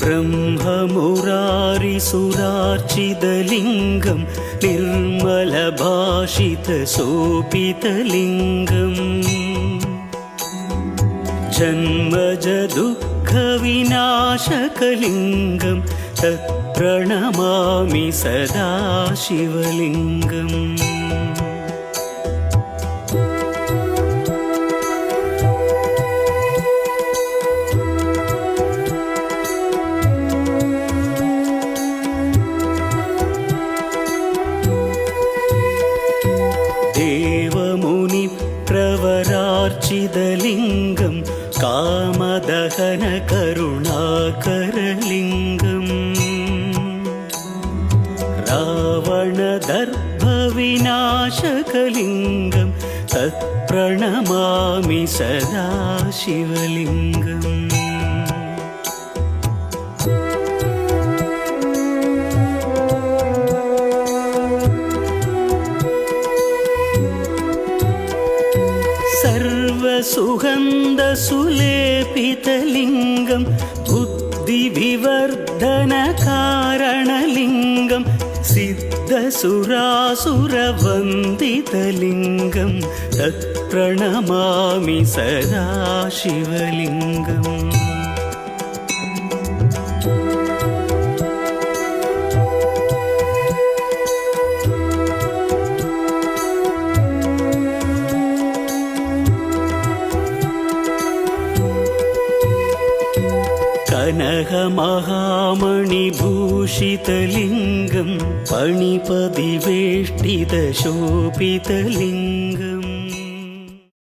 ब्रह्ममुरारिसुरार्चितलिङ्गं निर्मलभाषितशोभितलिङ्गम् जन्मजदुःखविनाशकलिङ्गं तत्प्रणमामि सदा शिवलिङ्गम्। देवमुनिप्रवरार्चितलिङ्गं कामदहनकरुणाकरलिङ्गम् रावणदर्भविनाशकलिङ्गं तत्प्रणमामि सदा शिवलिङ्गम्। सर्वसुगन्धसुलेपितलिङ्गं बुद्धिविवर्धनकारणलिङ्गं सिद्धसुरासुरवन्दितलिङ्गं तत्प्रणमामि सदा शिवलिङ्गम्। कनकमहामणिभूषितलिङ्गं पणिपदिवेष्टितशोभितलिङ्गम्